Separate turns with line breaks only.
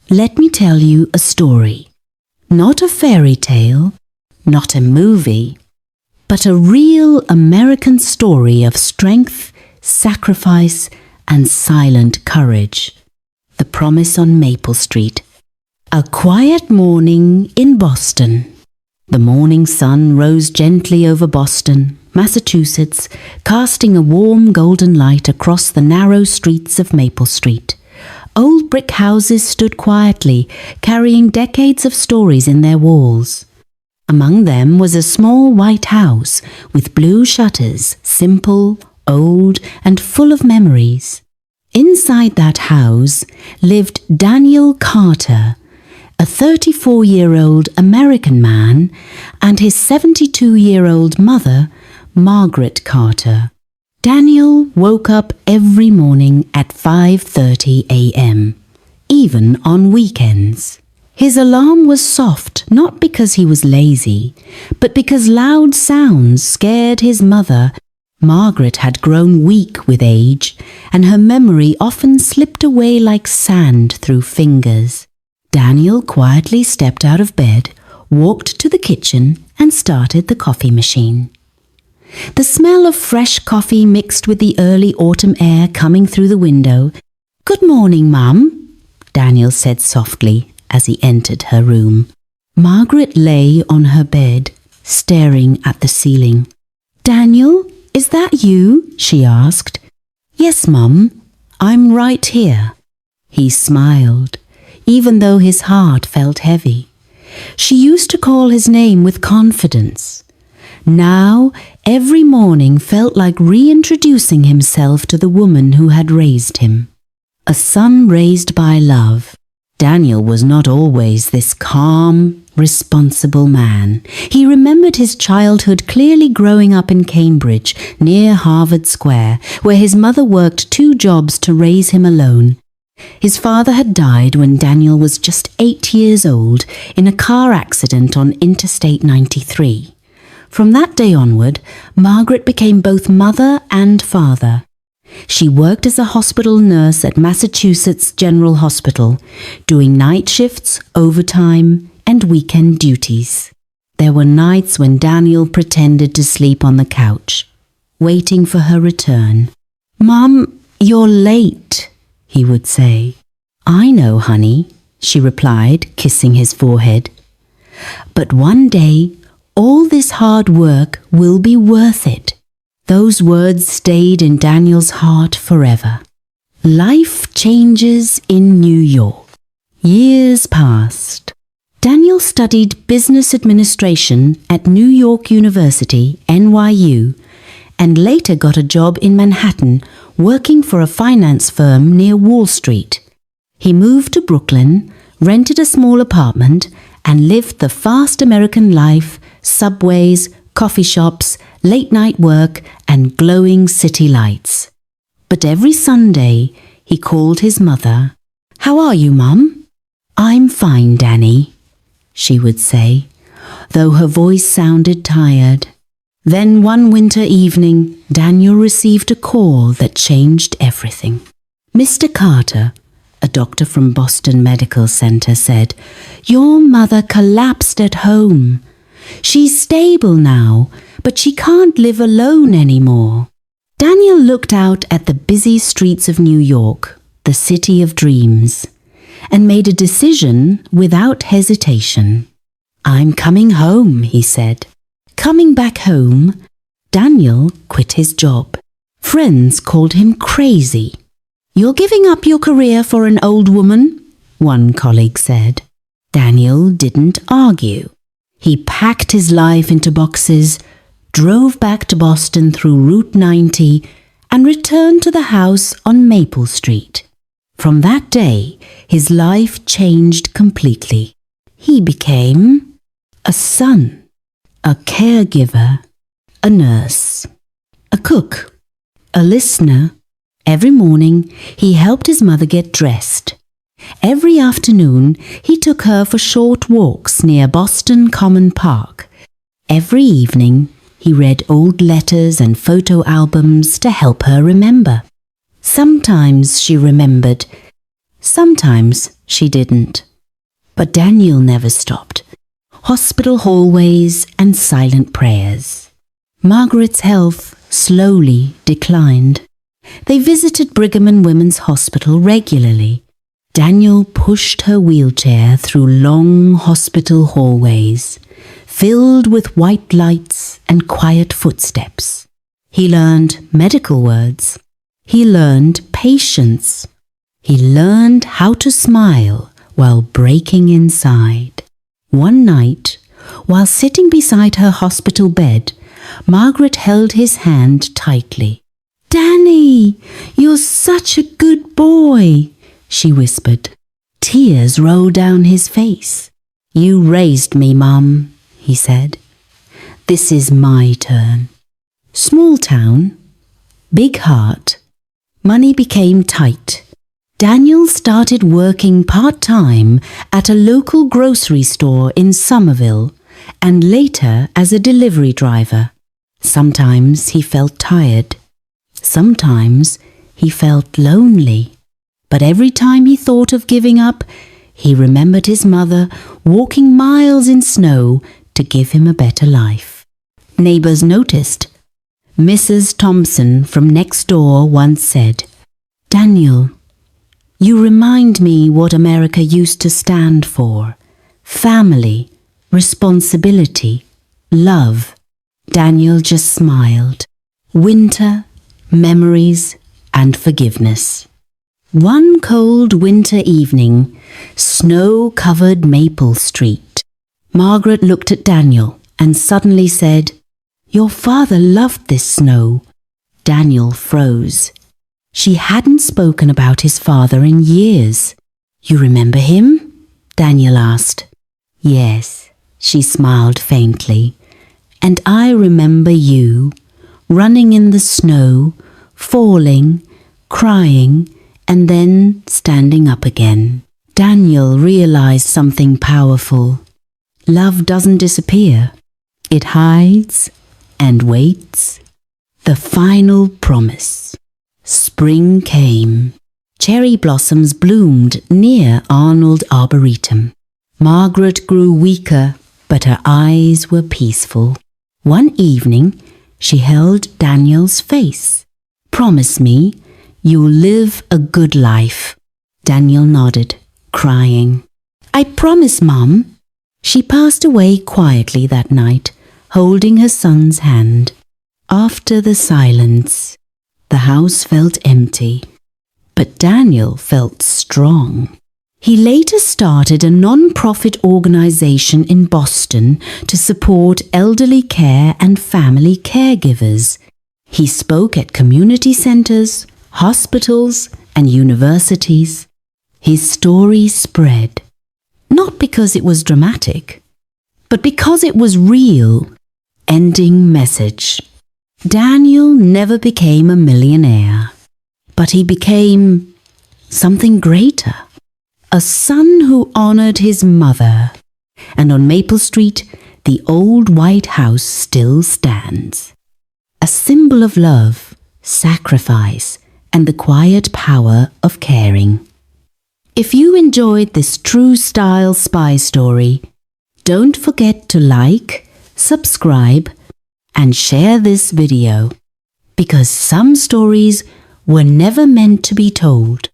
let me tell you a story. Not a fairy tale, not a movie, but a real American story of strength, sacrifice, and silent courage. The Promise on Maple Street. A quiet morning in Boston. The morning sun rose gently over Boston, Massachusetts, casting a warm golden light across the narrow streets of Maple Street. Old brick houses stood quietly, carrying decades of stories in their walls. Among them was a small white house with blue shutters, simple, old, and full of memories. Inside that house lived Daniel Carter, a 34-year-old American man, and his 72-year-old mother, Margaret Carter. Daniel woke up every morning at 5:30 a.m., even on weekends. His alarm was soft, not because he was lazy, but because loud sounds scared his mother. Margaret had grown weak with age, and her memory often slipped away like sand through fingers. Daniel quietly stepped out of bed, walked to the kitchen, and started the coffee machine. The smell of fresh coffee mixed with the early autumn air coming through the window. "Good morning, Mum," Daniel said softly as he entered her room. Margaret lay on her bed, staring at the ceiling. "Daniel, is that you?" she asked. "Yes, Mum, I'm right here." He smiled, even though his heart felt heavy. She used to call his name with confidence. Now, every morning felt like reintroducing himself to the woman who had raised him. A son raised by love. Daniel was not always this calm, responsible man. He remembered his childhood clearly growing up in Cambridge, near Harvard Square, where his mother worked 2 jobs to raise him alone. His father had died when Daniel was just 8 years old in a car accident on Interstate 93. From that day onward, Margaret became both mother and father. She worked as a hospital nurse at Massachusetts General Hospital, doing night shifts, overtime, and weekend duties. There were nights when Daniel pretended to sleep on the couch, waiting for her return. "Mum, you're late," he would say. "I know, honey," she replied, kissing his forehead. "But one day, all this hard work will be worth it." Those words stayed in Daniel's heart forever. Life changes in New York. Years passed. Daniel studied business administration at New York University, NYU, and later got a job in Manhattan working for a finance firm near Wall Street. He moved to Brooklyn, rented a small apartment, and lived the fast American life, subways, coffee shops, late-night work, and glowing city lights. But every Sunday, he called his mother. "How are you, Mum?" "I'm fine, Danny," she would say, though her voice sounded tired. Then one winter evening, Daniel received a call that changed everything. "Mr. Carter," a doctor from Boston Medical Center said, "your mother collapsed at home. She's stable now, but she can't live alone anymore." Daniel looked out at the busy streets of New York, the city of dreams, and made a decision without hesitation. "I'm coming home," he said. Coming back home, Daniel quit his job. Friends called him crazy. "You're giving up your career for an old woman," one colleague said. Daniel didn't argue. He packed his life into boxes, drove back to Boston through Route 90, and returned to the house on Maple Street. From that day, his life changed completely. He became a son, a caregiver, a nurse, a cook, a listener. Every morning, he helped his mother get dressed. Every afternoon, he took her for short walks near Boston Common Park. Every evening, he read old letters and photo albums to help her remember. Sometimes she remembered, Sometimes she didn't. But Daniel never stopped. Hospital hallways and silent prayers. Margaret's health slowly declined. They visited Brigham and Women's Hospital regularly. Daniel pushed her wheelchair through long hospital hallways, filled with white lights and quiet footsteps. He learned medical words. He learned patience. He learned how to smile while breaking inside. One night, while sitting beside her hospital bed, Margaret held his hand tightly. "Danny, you're such a good boy," she whispered. Tears rolled down his face. "You raised me, Mum," he said. "This is my turn." Small town, big heart. Money became tight. Daniel started working part-time at a local grocery store in Somerville and later as a delivery driver. Sometimes he felt tired. Sometimes he felt lonely. But every time he thought of giving up, he remembered his mother walking miles in snow to give him a better life. Neighbors noticed. Mrs. Thompson from next door once said, "Daniel, you remind me what America used to stand for. Family, responsibility, love." Daniel just smiled. Winter, memories, and forgiveness. One cold winter evening, snow covered Maple Street. Margaret looked at Daniel and suddenly said, "Your father loved this snow." Daniel froze. She hadn't spoken about his father in years. "You remember him?" Daniel asked. "Yes," she smiled faintly. "And I remember you, running in the snow, falling, crying, and then standing up again." Daniel realized something powerful. Love doesn't disappear. It hides and waits. The final promise. Spring came. Cherry blossoms bloomed near Arnold Arboretum. Margaret grew weaker, but her eyes were peaceful. One evening, she held Daniel's face. "Promise me you'll live a good life." Daniel nodded, crying. "I promise, Mum." She passed away quietly that night, holding her son's hand. After the silence, the house felt empty, but Daniel felt strong. He later started a non-profit organization in Boston to support elderly care and family caregivers. He spoke at community centers, hospitals, and universities. His story spread, not because it was dramatic, but because it was real. Ending message. Daniel never became a millionaire, but he became something greater. A son who honored his mother. And on Maple Street, the old White House still stands. A symbol of love, sacrifice, and the quiet power of caring. If you enjoyed this true style spy story, don't forget to like, subscribe, and share this video, because some stories were never meant to be told.